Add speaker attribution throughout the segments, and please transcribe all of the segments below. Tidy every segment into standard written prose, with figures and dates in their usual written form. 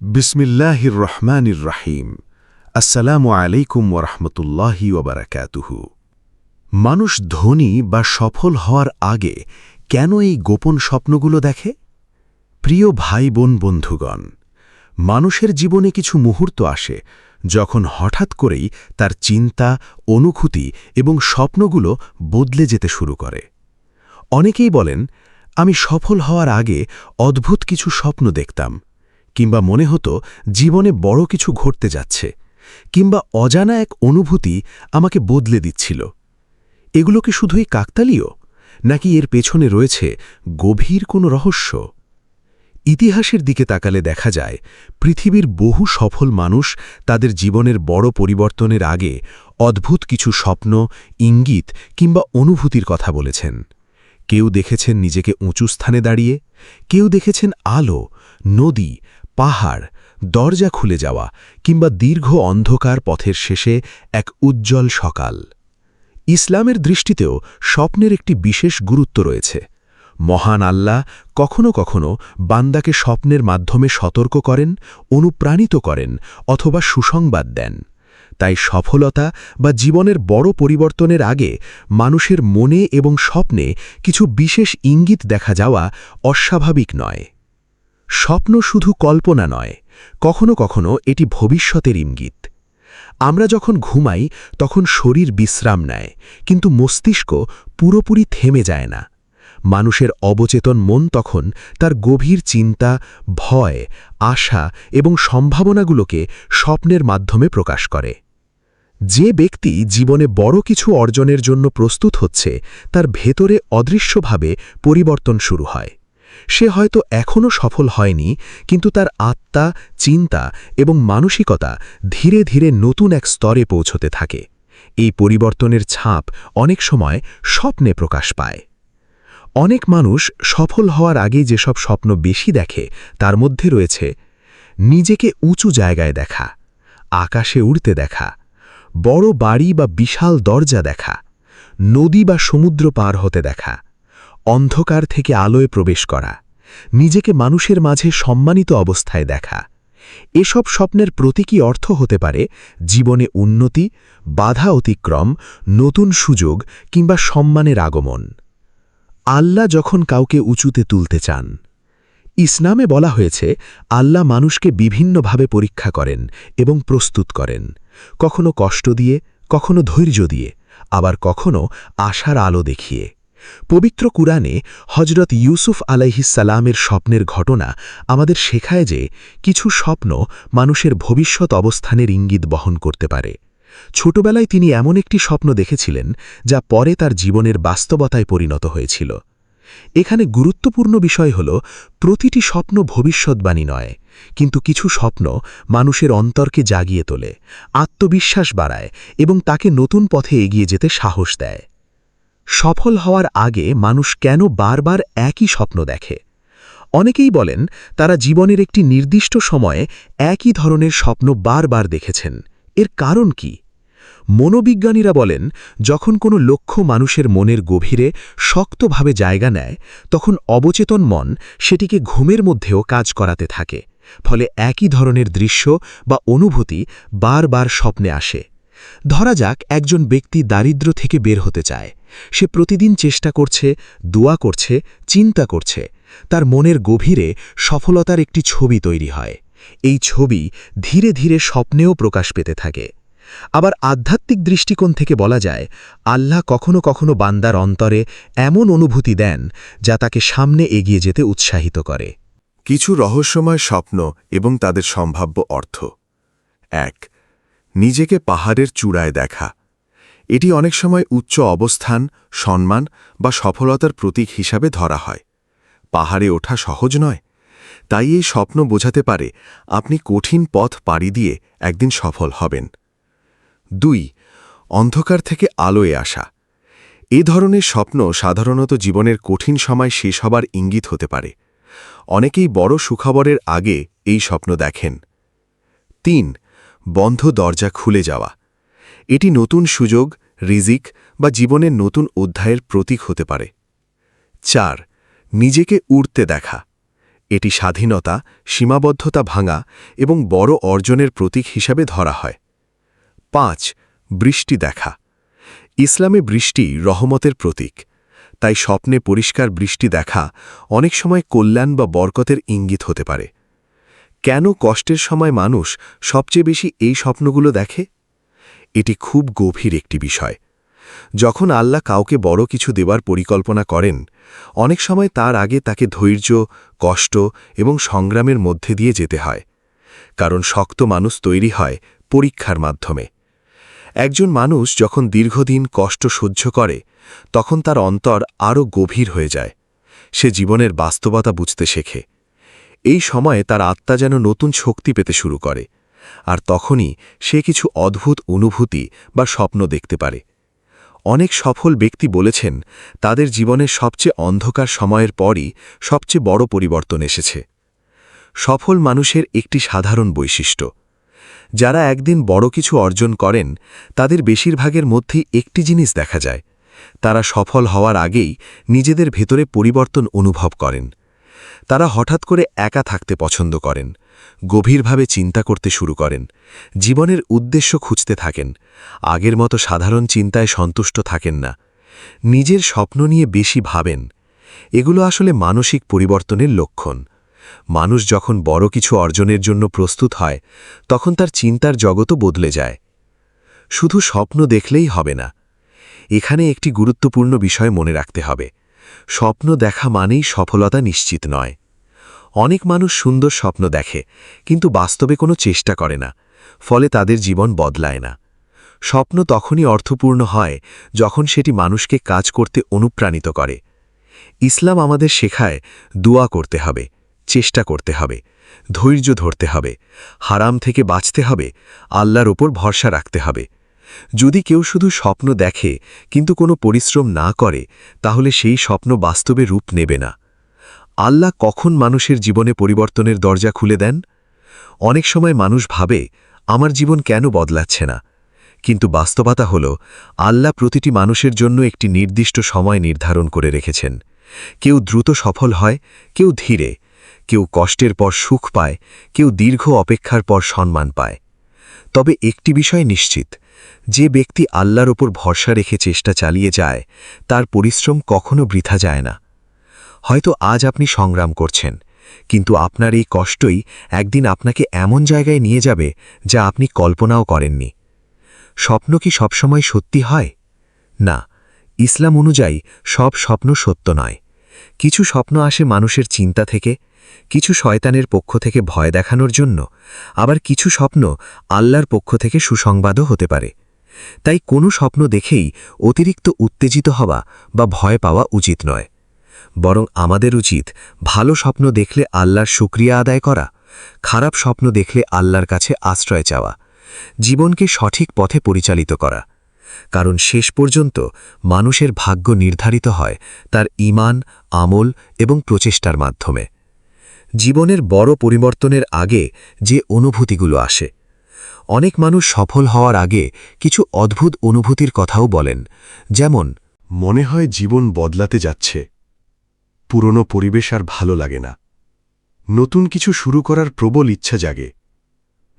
Speaker 1: বিসমিল্লাহির রহমানির রাহিম। আসসালামু আলাইকুম ওরহমতুল্লাহি ওবরাকাতুহু। মানুষ ধনী বা সফল হওয়ার আগে কেন এই গোপন স্বপ্নগুলো দেখে? প্রিয় ভাই বোন বন্ধুগণ, মানুষের জীবনে কিছু মুহূর্ত আসে যখন হঠাৎ করেই তার চিন্তা, অনুভূতি এবং স্বপ্নগুলো বদলে যেতে শুরু করে। অনেকেই বলেন, আমি সফল হওয়ার আগে অদ্ভুত কিছু স্বপ্ন দেখতাম, কিংবা মনে হতো জীবনে বড় কিছু ঘটতে যাচ্ছে, কিংবা অজানা এক অনুভূতি আমাকে বদলে দিচ্ছিল। এগুলো কি শুধুই কাকতালীয়, নাকি এর পেছনে রয়েছে গভীর কোনো রহস্য? ইতিহাসের দিকে তাকালে দেখা যায়, পৃথিবীর বহু সফল মানুষ তাদের জীবনের বড় পরিবর্তনের আগে অদ্ভুত কিছু স্বপ্ন, ইঙ্গিত কিংবা অনুভূতির কথা বলেছেন। কেউ দেখেছেন নিজেকে উঁচু স্থানে দাঁড়িয়ে, কেউ দেখেছেন আলো, নদী, পাহাড়, দরজা খুলে যাওয়া কিংবা দীর্ঘ অন্ধকার পথের শেষে এক উজ্জ্বল সকাল। ইসলামের দৃষ্টিতেও স্বপ্নের একটি বিশেষ গুরুত্ব রয়েছে। মহান আল্লাহ কখনো কখনো বান্দাকে স্বপ্নের মাধ্যমে সতর্ক করেন, অনুপ্রাণিত করেন অথবা সুসংবাদ দেন। তাই সফলতা বা জীবনের বড় পরিবর্তনের আগে মানুষের মনে এবং স্বপ্নে কিছু বিশেষ ইঙ্গিত দেখা যাওয়া অস্বাভাবিক নয়। স্বপ্ন শুধু কল্পনা নয়, কখনো কখনো এটি ভবিষ্যতের ইঙ্গিত। আমরা যখন ঘুমাই তখন শরীর বিশ্রাম নেয়, কিন্তু মস্তিষ্ক পুরোপুরি থেমে যায় না। মানুষের অবচেতন মন তখন তার গভীর চিন্তা, ভয়, আশা এবং সম্ভাবনাগুলোকে স্বপ্নের মাধ্যমে প্রকাশ করে। যে ব্যক্তি জীবনে বড় কিছু অর্জনের জন্য প্রস্তুত হচ্ছে, তার ভেতরে অদৃশ্যভাবে পরিবর্তন শুরু হয়। সে হয়তো এখনও সফল হয়নি, কিন্তু তার আত্মা, চিন্তা এবং মানসিকতা ধীরে ধীরে নতুন এক স্তরে পৌঁছতে থাকে। এই পরিবর্তনের ছাপ অনেক সময় স্বপ্নে প্রকাশ পায়। অনেক মানুষ সফল হওয়ার আগে যেসব স্বপ্ন বেশি দেখে, তার মধ্যে রয়েছে নিজেকে উঁচু জায়গায় দেখা, আকাশে উড়তে দেখা, বড় বাড়ি বা বিশাল দরজা দেখা, নদী বা সমুদ্র পার হতে দেখা, অন্ধকার থেকে আলোয় প্রবেশ করা, নিজেকে মানুষের মাঝে সম্মানিত অবস্থায় দেখা। এসব স্বপ্নের প্রতীকী অর্থ হতে পারে জীবনে উন্নতি, বাধা অতিক্রম, নতুন সুযোগ কিংবা সম্মানের আগমন। আল্লাহ যখন কাউকে উঁচুতে তুলতে চান, ইসলামে বলা হয়েছে আল্লাহ মানুষকে বিভিন্নভাবে পরীক্ষা করেন এবং প্রস্তুত করেন, কখনো কষ্ট দিয়ে, কখনো ধৈর্য দিয়ে, আবার কখনো আশার আলো দেখিয়ে। পবিত্র কুরআনে হজরত ইউসুফ আলাইহিসসালামের স্বপ্নের ঘটনা আমাদের শেখায় যে কিছু স্বপ্ন মানুষের ভবিষ্যৎ অবস্থানের ইঙ্গিত বহন করতে পারে। ছোটবেলায় তিনি এমন একটি স্বপ্ন দেখেছিলেন যা পরে তার জীবনের বাস্তবতায় পরিণত হয়েছিল। এখানে গুরুত্বপূর্ণ বিষয় হল, প্রতিটি স্বপ্ন ভবিষ্যৎবাণী নয়, কিন্তু কিছু স্বপ্ন মানুষের অন্তরকে জাগিয়ে তোলে, আত্মবিশ্বাস বাড়ায় এবং তাকে নতুন পথে এগিয়ে যেতে সাহস দেয়। সফল হওয়ার আগে মানুষ কেন বারবার একই স্বপ্ন দেখে? অনেকেই বলেন তারা জীবনের একটি নির্দিষ্ট সময়ে একই ধরনের স্বপ্ন বারবার দেখেছেন। এর কারণ কি? মনোবিজ্ঞানীরা বলেন, যখন কোনো লক্ষ্য মানুষের মনের গভীরে শক্তভাবে জায়গা নেয়, তখন অবচেতন মন সেটিকে ঘুমের মধ্যেও কাজ করাতে থাকে। ফলে একই ধরনের দৃশ্য বা অনুভূতি বারবার স্বপ্নে আসে। ধরা যাক, একজন ব্যক্তি দারিদ্র্য থেকে বের হতে চায়। সে প্রতিদিন চেষ্টা করছে, দোয়া করছে, চিন্তা করছে। তার মনের গভীরে সফলতার একটি ছবি তৈরি হয়। এই ছবি ধীরে ধীরে স্বপ্নেও প্রকাশ পেতে থাকে। আবার আধ্যাত্মিক দৃষ্টিকোণ থেকে বলা যায়, আল্লাহ কখনো কখনো বান্দার অন্তরে এমন অনুভূতি দেন যা তাকে সামনে এগিয়ে যেতে উৎসাহিত করে।
Speaker 2: কিছু রহস্যময় স্বপ্ন এবং তাদের সম্ভাব্য অর্থ। ১. নিজেকে পাহাড়ের চূড়ায় দেখা। এটি অনেক সময় উচ্চ অবস্থান, সম্মান বা সফলতার প্রতীক হিসাবে ধরা হয়। পাহাড়ে ওঠা সহজ নয়, তাই এই স্বপ্ন বোঝাতে পারে আপনি কঠিন পথ পাড়ি দিয়ে একদিন সফল হবেন। ২. অন্ধকার থেকে আলোয় আসা। এ ধরনের স্বপ্ন সাধারণত জীবনের কঠিন সময় শেষ হবার ইঙ্গিত হতে পারে। অনেকেই বড় সুখবরের আগে এই স্বপ্ন দেখেন। ৩. বন্ধ দরজা খুলে যাওয়া। এটি নতুন সুযোগ, রিজিক বা জীবনের নতুন অধ্যায়ের প্রতীক হতে পারে। ৪. নিজেকে উড়তে দেখা। এটি স্বাধীনতা, সীমাবদ্ধতা ভাঙা এবং বড় অর্জনের প্রতীক হিসাবে ধরা হয়। 5. বৃষ্টি দেখা। ইসলামে বৃষ্টি রহমতের প্রতীক, তাই স্বপ্নে পরিষ্কার বৃষ্টি দেখা অনেক সময় কল্যাণ বা বরকতের ইঙ্গিত হতে পারে। কেন কষ্টের সময় মানুষ সবচেয়ে বেশি এই স্বপ্নগুলো দেখে? এটি খুব গভীর একটি বিষয়। যখন আল্লাহ কাউকে বড় কিছু দেবার পরিকল্পনা করেন, অনেক সময় তার আগে তাকে ধৈর্য, কষ্ট এবং সংগ্রামের মধ্যে দিয়ে যেতে হয়, কারণ শক্ত মানুষ তৈরি হয় পরীক্ষার মাধ্যমে। একজন মানুষ যখন দীর্ঘদিন কষ্ট সহ্য করে, তখন তার অন্তর আরও গভীর হয়ে যায়। সে জীবনের বাস্তবতা বুঝতে শেখে। এই সময়ে তার আত্মা যেন নতুন শক্তি পেতে শুরু করে, আর তখনই সে কিছু অদ্ভুত অনুভূতি বা স্বপ্ন দেখতে পারে। অনেক সফল ব্যক্তি বলেছেন, তাদের জীবনের সবচেয়ে অন্ধকার সময়ের পরই সবচেয়ে বড় পরিবর্তন এসেছে। সফল মানুষের একটি সাধারণ বৈশিষ্ট্য: যারা একদিন বড় কিছু অর্জন করেন, তাদের বেশিরভাগের মধ্যেই একটি জিনিস দেখা যায়, তারা সফল হওয়ার আগেই নিজেদের ভেতরে পরিবর্তন অনুভব করেন। তারা হঠাৎ করে একা থাকতে পছন্দ করেন, গভীরভাবে চিন্তা করতে শুরু করেন, জীবনের উদ্দেশ্য খুঁজতে থাকেন, আগের মতো সাধারণ চিন্তায় সন্তুষ্ট থাকেন না, নিজের স্বপ্ন নিয়ে বেশি ভাবেন। এগুলো আসলে মানসিক পরিবর্তনের লক্ষণ। মানুষ যখন বড় কিছু অর্জনের জন্য প্রস্তুত হয়, তখন তার চিন্তার জগতও বদলে যায়। শুধু স্বপ্ন দেখলেই হবে না। এখানে একটি গুরুত্বপূর্ণ বিষয় মনে রাখতে হবে: স্বপ্ন দেখা মানেই সফলতা নিশ্চিত নয়। অনেক মানুষ সুন্দর স্বপ্ন দেখে, কিন্তু বাস্তবে কোনো চেষ্টা করে না, ফলে তাদের জীবন বদলায় না। স্বপ্ন তখনই অর্থপূর্ণ হয় যখন সেটি মানুষকে কাজ করতে অনুপ্রাণিত করে। ইসলাম আমাদের শেখায় দোয়া করতে হবে, চেষ্টা করতে হবে, ধৈর্য ধরতে হবে, হারাম থেকে বাঁচতে হবে, আল্লাহর ওপর ভরসা রাখতে হবে। যদি কেউ শুধু স্বপ্ন দেখে কিন্তু কোনো পরিশ্রম না করে, তাহলে সেই স্বপ্ন বাস্তবে রূপ নেবে না। আল্লাহ কখন মানুষের জীবনে পরিবর্তনের দরজা খুলে দেন? অনেক সময় মানুষ ভাবে, আমার জীবন কেন বদলাচ্ছে না? কিন্তু বাস্তবতা হল, আল্লাহ প্রতিটি মানুষের জন্য একটি নির্দিষ্ট সময় নির্ধারণ করে রেখেছেন। কেউ দ্রুত সফল হয়, কেউ ধীরে, কেউ কষ্টের পর সুখ পায়, কেউ দীর্ঘ অপেক্ষার পর সম্মান পায়। তবে একটি বিষয় নিশ্চিত: যে ব্যক্তি আল্লাহর ওপর ভরসা রেখে চেষ্টা চালিয়ে যায়, তার পরিশ্রম কখনো বৃথা যায় না। হয়তো আজ আপনি সংগ্রাম করছেন, কিন্তু আপনার এই কষ্টই একদিন আপনাকে এমন জায়গায় নিয়ে যাবে যা আপনি কল্পনাও করেননি। স্বপ্ন কি সবসময় সত্যি হয়? না, ইসলাম অনুযায়ী সব স্বপ্ন সত্য নয়। কিছু স্বপ্ন আসে মানুষের চিন্তা থেকে, কিছু শয়তানের পক্ষ থেকে ভয় দেখানোর জন্য, আবার কিছু স্বপ্ন আল্লাহর পক্ষ থেকে সুসংবাদও হতে পারে। তাই কোনো স্বপ্ন দেখেই অতিরিক্ত উত্তেজিত হওয়া বা ভয় পাওয়া উচিত নয়। বরং আমাদের উচিত ভালো স্বপ্ন দেখলে আল্লাহর শুকরিয়া আদায় করা, খারাপ স্বপ্ন দেখলে আল্লাহর কাছে আশ্রয় চাওয়া, জীবনকে সঠিক পথে পরিচালিত করা। কারণ শেষ পর্যন্ত মানুষের ভাগ্য নির্ধারিত হয় তার ঈমান, আমল এবং প্রচেষ্টার মাধ্যমে। জীবনের বড় পরিবর্তনের আগে যে অনুভূতিগুলো আসে। অনেক মানুষ সফল হওয়ার আগে কিছু অদ্ভুত অনুভূতির কথাও বলেন, যেমন মনে হয় জীবন বদলাতে যাচ্ছে, পুরনো পরিবেশ আর ভালো লাগে না, নতুন কিছু শুরু করার প্রবল ইচ্ছা জাগে,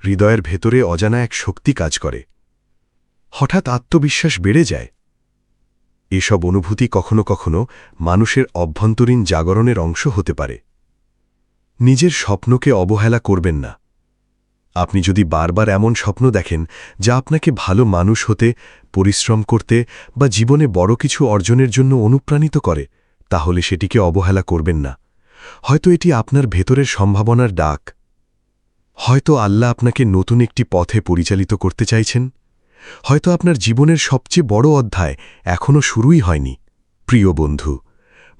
Speaker 2: হৃদয়ের ভেতরে অজানা এক শক্তি কাজ করে, হঠাৎ আত্মবিশ্বাস বেড়ে যায়। এসব অনুভূতি কখনো কখনো মানুষের অভ্যন্তরীণ জাগরণের অংশ হতে পারে। নিজের স্বপ্নকে অবহেলা করবেন না। আপনি যদি বারবার এমন স্বপ্ন দেখেন যা আপনাকে ভালো মানুষ হতে, পরিশ্রম করতে বা জীবনে বড় কিছু অর্জনের জন্য অনুপ্রাণিত করে, তাহলে সেটিকে অবহেলা করবেন না। হয়তো এটি আপনার ভেতরের সম্ভাবনার ডাক। হয়তো আল্লাহ আপনাকে নতুন একটি পথে পরিচালিত করতে চাইছেন। হয়তো আপনার জীবনের সবচেয়ে বড় অধ্যায় এখনও শুরুই হয়নি। প্রিয় বন্ধু,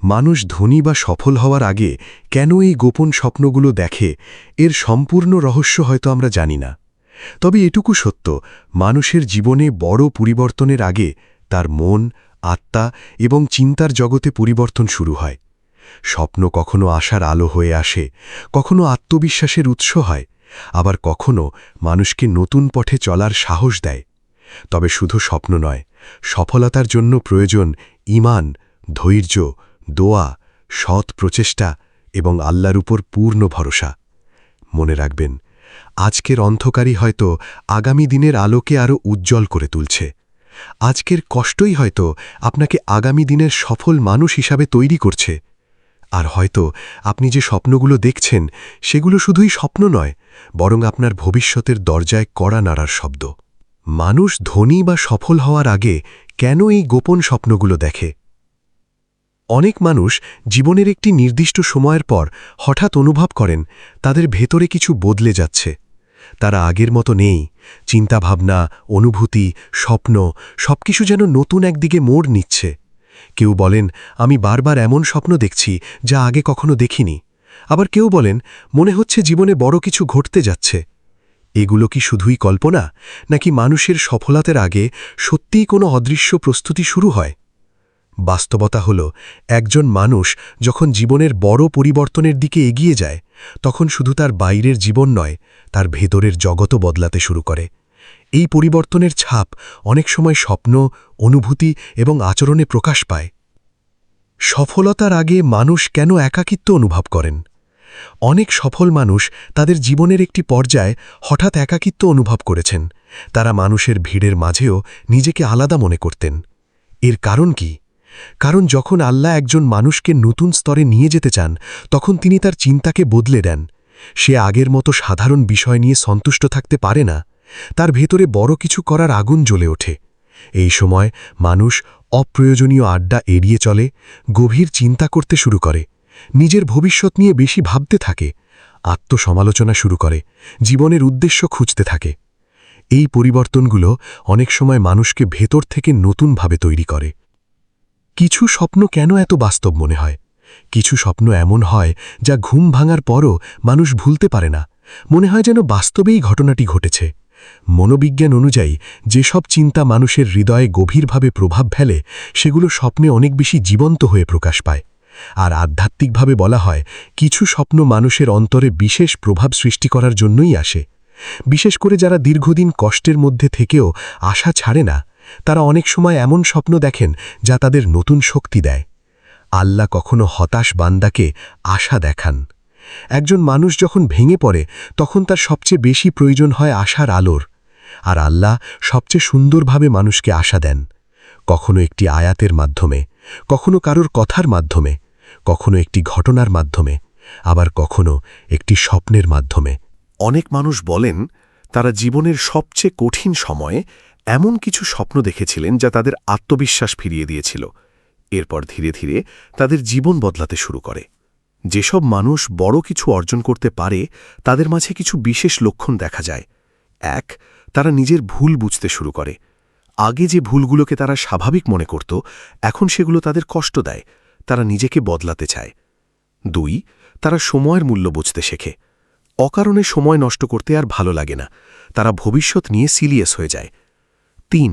Speaker 2: মানুষ ধনী বা সফল হওয়ার আগে কেন এই গোপন স্বপ্নগুলো দেখে, এর সম্পূর্ণ রহস্য হয়তো আমরা জানি না। তবে এটুকু সত্য, মানুষের জীবনে বড় পরিবর্তনের আগে তার মন, আত্মা এবং চিন্তার জগতে পরিবর্তন শুরু হয়। স্বপ্ন কখনো আশার আলো হয়ে আসে, কখনো আত্মবিশ্বাসের উৎস হয়, আবার কখনো মানুষকে নতুন পথে চলার সাহস দেয়। তবে শুধু স্বপ্ন নয়, সফলতার জন্য প্রয়োজন ঈমান, ধৈর্য, দোয়া, সৎ প্রচেষ্টা
Speaker 1: এবং আল্লাহর উপর পূর্ণ ভরসা। মনে রাখবেন, আজকের অন্ধকারই হয়তো আগামী দিনের আলোকে আরও উজ্জ্বল করে তুলছে। আজকের কষ্টই হয়তো আপনাকে আগামী দিনের সফল মানুষ হিসাবে তৈরি করছে। আর হয়তো আপনি যে স্বপ্নগুলো দেখছেন সেগুলো শুধুই স্বপ্ন নয়, বরং আপনার ভবিষ্যতের দরজায় কড়া নাড়ার শব্দ। মানুষ ধনী বা সফল হওয়ার আগে কেন এই গোপন স্বপ্নগুলো দেখে? অনেক মানুষ জীবনের একটি নির্দিষ্ট সময়ের পর হঠাৎ অনুভব করেন তাদের ভেতরে কিছু বদলে যাচ্ছে। তারা আগের মতো নেই। চিন্তাভাবনা, অনুভূতি, স্বপ্ন সবকিছু যেন নতুন একদিকে মোড় নিচ্ছে। কেউ বলেন, আমি বারবার এমন স্বপ্ন দেখছি যা আগে কখনো দেখিনি। আবার কেউ বলেন, মনে হচ্ছে জীবনে বড় কিছু ঘটতে যাচ্ছে। এগুলো কি শুধুই কল্পনা, নাকি মানুষের সফলতার আগে সত্যিই কোনো অদৃশ্য প্রস্তুতি শুরু হয়? বাস্তবতা হল, একজন মানুষ যখন জীবনের বড় পরিবর্তনের দিকে এগিয়ে যায়, তখন শুধু তার বাইরের জীবন নয়, তার ভেতরের জগতও বদলাতে শুরু করে। এই পরিবর্তনের ছাপ অনেক সময় স্বপ্ন, অনুভূতি এবং আচরণে প্রকাশ পায়। সফলতার আগে মানুষ কেন একাকিত্ব অনুভব করেন? অনেক সফল মানুষ তাদের জীবনের একটি পর্যায়ে হঠাৎ একাকিত্ব অনুভব করেছেন। তারা মানুষের ভিড়ের মাঝেও নিজেকে আলাদা মনে করতেন। এর কারণ কি? কারণ যখন আল্লাহ একজন মানুষকে নতুন স্তরে নিয়ে যেতে চান, তখন তিনি তার চিন্তাকে বদলে দেন। সে আগের মতো সাধারণ বিষয় নিয়ে সন্তুষ্ট থাকতে পারে না। তার ভেতরে বড় কিছু করার আগুন জ্বলে ওঠে। এই সময় মানুষ অপ্রয়োজনীয় আড্ডা এড়িয়ে চলে, গভীর চিন্তা করতে শুরু করে, নিজের ভবিষ্যৎ নিয়ে বেশি ভাবতে থাকে, আত্মসমালোচনা শুরু করে, জীবনের উদ্দেশ্য খুঁজতে থাকে। এই পরিবর্তনগুলো অনেক সময় মানুষকে ভেতর থেকে নতুনভাবে তৈরি করে। কিছু স্বপ্ন কেন এত বাস্তব মনে হয়? কিছু স্বপ্ন এমন হয় যা ঘুম ভাঙার পরও মানুষ ভুলতে পারে না। মনে হয় যেন বাস্তবেই ঘটনাটি ঘটেছে। মনোবিজ্ঞান অনুযায়ী যেসব চিন্তা মানুষের হৃদয়ে গভীরভাবে প্রভাব ফেলে, সেগুলো স্বপ্নে অনেক বেশি জীবন্ত হয়ে প্রকাশ পায়। আর আধ্যাত্মিকভাবে বলা হয়, কিছু স্বপ্ন মানুষের অন্তরে বিশেষ প্রভাব সৃষ্টি করার জন্যই আসে। বিশেষ করে যারা দীর্ঘদিন কষ্টের মধ্যে থেকেও আশা ছাড়ে না, তারা অনেক সময় এমন স্বপ্ন দেখেন যা তাদের নতুন শক্তি দেয়। আল্লাহ কখনো হতাশ বান্দাকে আশা দেখান। একজন মানুষ যখন ভেঙে পড়ে, তখন তার সবচেয়ে বেশি প্রয়োজন হয় আশার আলোর। আর আল্লাহ সবচেয়ে সুন্দরভাবে মানুষকে আশা দেন। কখনো একটি আয়াতের মাধ্যমে, কখনো কারোর কথার মাধ্যমে, কখনো একটি ঘটনার মাধ্যমে, আবার কখনো একটি স্বপ্নের মাধ্যমে।
Speaker 2: অনেক মানুষ বলেন, তারা জীবনের সবচেয়ে কঠিন সময়ে এমন কিছু স্বপ্ন দেখেছিলেন যা তাদের আত্মবিশ্বাস ফিরিয়ে দিয়েছিল। এরপর ধীরে ধীরে তাদের জীবন বদলাতে শুরু করে। যেসব মানুষ বড় কিছু অর্জন করতে পারে, তাদের মাঝে কিছু বিশেষ লক্ষণ দেখা যায়। ১. তারা নিজের ভুল বুঝতে শুরু করে। আগে যে ভুলগুলোকে তারা স্বাভাবিক মনে করত, এখন সেগুলো তাদের কষ্ট দেয়। তারা নিজেকে বদলাতে চায়। ২. তারা সময়ের মূল্য বুঝতে শেখে। অকারণে সময় নষ্ট করতে আর ভালো লাগে না। তারা ভবিষ্যৎ নিয়ে সিরিয়াস হয়ে যায়। ৩.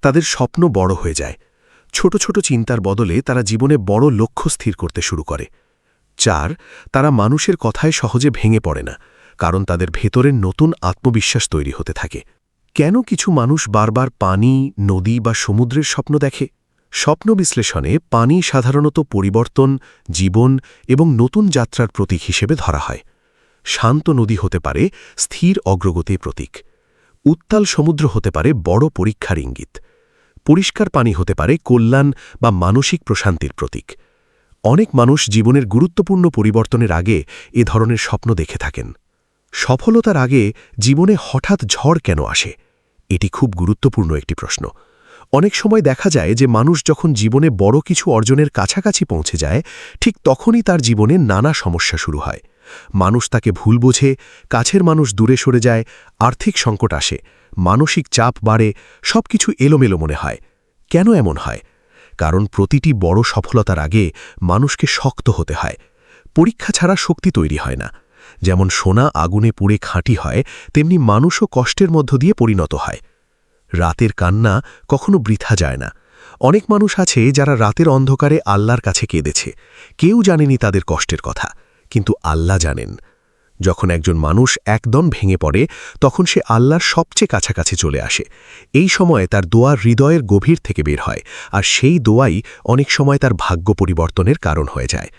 Speaker 2: তাদের স্বপ্ন বড় হয়ে যায়। ছোট ছোট চিন্তার বদলে তারা জীবনে বড় লক্ষ্য স্থির করতে শুরু করে। ৪. তারা মানুষের কথায় সহজে ভেঙে পড়ে না, কারণ তাদের ভেতরের নতুন আত্মবিশ্বাস তৈরি হতে থাকে। কেন কিছু মানুষ বারবার পানি, নদী বা সমুদ্রের স্বপ্ন দেখে? স্বপ্ন বিশ্লেষণে পানি সাধারণত পরিবর্তন, জীবন এবং নতুন যাত্রার প্রতীক হিসেবে ধরা হয়। শান্ত নদী হতে পারে স্থির অগ্রগতির প্রতীক। উত্তাল সমুদ্র হতে পারে বড় পরীক্ষার ইঙ্গিত। পরিষ্কার পানি হতে পারে কল্যাণ বা মানসিক প্রশান্তির প্রতীক। অনেক মানুষ জীবনের গুরুত্বপূর্ণ পরিবর্তনের আগে এ ধরনের স্বপ্ন দেখে থাকেন। সফলতার আগে জীবনে হঠাৎ ঝড় কেন আসে? এটি খুব গুরুত্বপূর্ণ একটি প্রশ্ন। অনেক সময় দেখা যায় যে মানুষ যখন জীবনে বড় কিছু অর্জনের কাছাকাছি পৌঁছে যায়, ঠিক তখনই তার জীবনে নানা সমস্যা শুরু হয়। মানুষ তাকে ভুল বোঝে, কাছের মানুষ দূরে সরে যায়, আর্থিক সংকট আসে, মানসিক চাপ বাড়ে, সবকিছু এলোমেলো মনে হয়। কেন এমন হয়? কারণ প্রতিটি বড় সফলতার আগে মানুষকে শক্ত হতে হয়। পরীক্ষা ছাড়া শক্তি তৈরি হয় না। যেমন সোনা আগুনে পুড়ে খাঁটি হয়, তেমনি মানুষও কষ্টের মধ্য দিয়ে পরিণত হয়। রাতের কান্না কখনো বৃথা যায় না। অনেক মানুষ আছে যারা রাতের অন্ধকারে আল্লাহর কাছে কেঁদেছে। কেউ জানেনি তাদের কষ্টের কথা, কিন্তু আল্লাহ জানেন।
Speaker 1: যখন একজন মানুষ একদম ভেঙে পড়ে তখন সে আল্লাহর সবচেয়ে কাছাকাছি চলে আসে। এই সময় তার দোয়া হৃদয়ের গভীর থেকে বের হয়, আর সেই দোয়াই অনেক সময় তার ভাগ্য পরিবর্তনের কারণ হয়ে যায়।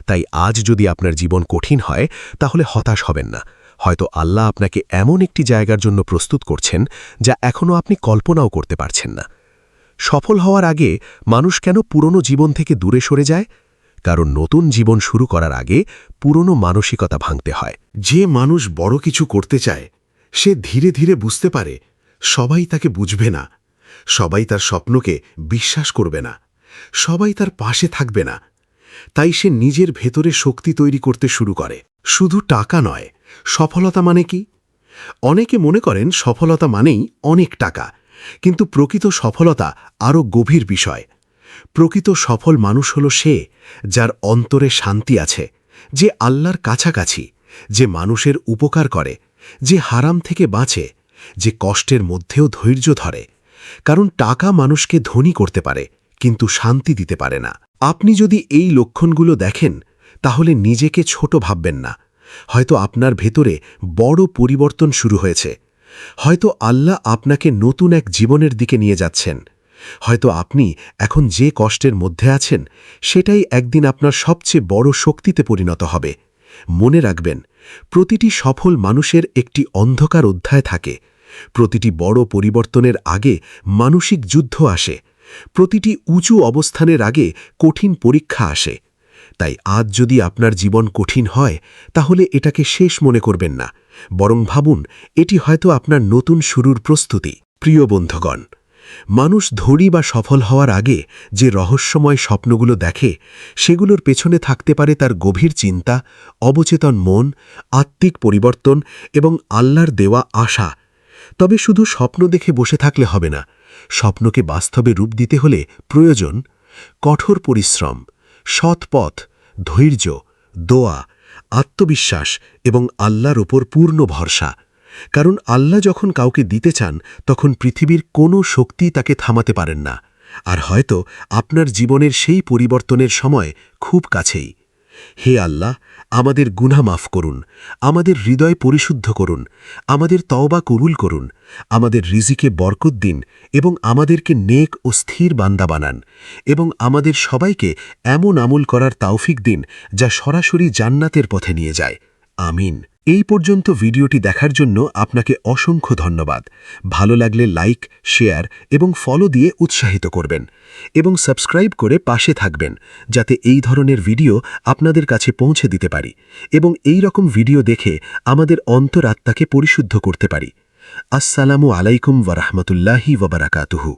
Speaker 1: তাই আজ যদি আপনার জীবন কঠিন হয় তাহলে হতাশ হবেন না। হয়তো আল্লাহ আপনাকে এমন একটি জায়গার জন্য প্রস্তুত করছেন যা এখনও আপনি কল্পনাও করতে পারছেন না। সফল হওয়ার আগে মানুষ কেন পুরনো জীবন থেকে দূরে সরে যায়? কারণ নতুন জীবন শুরু করার আগে পুরনো মানসিকতা ভাঙতে হয়।
Speaker 3: যে মানুষ বড় কিছু করতে চায় সে ধীরে ধীরে বুঝতে পারে সবাই তাকে বুঝবে না, সবাই তার স্বপ্নকে বিশ্বাস করবে না, সবাই তার পাশে থাকবে না। তাই সে নিজের ভেতরে শক্তি তৈরি করতে শুরু করে। শুধু টাকা নয়, সফলতা মানে কি? অনেকে মনে করেন সফলতা মানেই অনেক টাকা, কিন্তু প্রকৃত সফলতা আরও গভীর বিষয়। প্রকৃত সফল মানুষ হল সে যার অন্তরে শান্তি আছে, যে আল্লাহর কাছাকাছি, যে মানুষের উপকার করে, যে হারাম থেকে বাঁচে, যে কষ্টের মধ্যেও ধৈর্য ধরে। কারণ টাকা মানুষকে ধনী করতে পারে, কিন্তু শান্তি দিতে পারে না। আপনি যদি এই লক্ষণগুলো দেখেন তাহলে নিজেকে ছোট ভাববেন না। হয়তো আপনার ভেতরে বড় পরিবর্তন শুরু হয়েছে। হয়তো আল্লাহ আপনাকে নতুন এক জীবনের দিকে নিয়ে যাচ্ছেন। হয়তো আপনি এখন যে কষ্টের মধ্যে আছেন সেটাই একদিন আপনার সবচেয়ে বড় শক্তিতে পরিণত হবে। মনে রাখবেন, প্রতিটি সফল মানুষের একটি অন্ধকার অধ্যায় থাকে। প্রতিটি বড় পরিবর্তনের আগে মানসিক যুদ্ধ আসে। প্রতিটি উঁচু অবস্থানের আগে কঠিন পরীক্ষা আসে। তাই আজ যদি আপনার জীবন কঠিন হয় তাহলে এটাকে শেষ মনে করবেন না, বরং ভাবুন এটি হয়তো আপনার নতুন শুরুর প্রস্তুতি। প্রিয় বন্ধুগণ, মানুষ ধনী বা সফল হওয়ার আগে যে রহস্যময় স্বপ্নগুলো দেখে সেগুলোর পেছনে থাকতে পারে তার গভীর চিন্তা, অবচেতন মন, আত্মিক পরিবর্তন এবং আল্লাহর দেওয়া আশা। তবে শুধু স্বপ্ন দেখে বসে থাকলে হবে না। স্বপ্নকে বাস্তবে রূপ দিতে হলে প্রয়োজন কঠোর পরিশ্রম, সৎ পথ, ধৈর্য, দোয়া, আত্মবিশ্বাস এবং আল্লাহর ওপর পূর্ণ ভরসা। কারণ আল্লাহ যখন কাউকে দিতে চান তখন পৃথিবীর কোনো শক্তি তাকে থামাতে পারেন না। আর হয়তো আপনার জীবনের সেই পরিবর্তনের সময় খুব কাছেই। হে আল্লাহ, আমাদের গুনাহ মাফ করুন, আমাদের হৃদয় পরিশুদ্ধ করুন, আমাদের তওবা কবুল করুন, আমাদের রিজিকে বরকত দিন এবং আমাদেরকে নেক ও স্থির বান্দা বানান, এবং আমাদের সবাইকে এমন আমল করার তৌফিক দিন যা সরাসরি জান্নাতের পথে নিয়ে যায়। আমিন। এই পর্যন্ত ভিডিওটি দেখার জন্য আপনাকে অসংখ্য ধন্যবাদ। ভালো লাগলে লাইক, শেয়ার এবং ফলো দিয়ে উৎসাহিত করবেন, এবং সাবস্ক্রাইব করে পাশে থাকবেন যাতে এই ধরনের ভিডিও আপনাদের কাছে পৌঁছে দিতে পারি এবং এই রকম ভিডিও দেখে আমাদের অন্তরাত্মাকে পরিশুদ্ধ করতে পারি। আসসালামু আলাইকুম ওয়া রাহমাতুল্লাহি ওয়া বারাকাতুহু।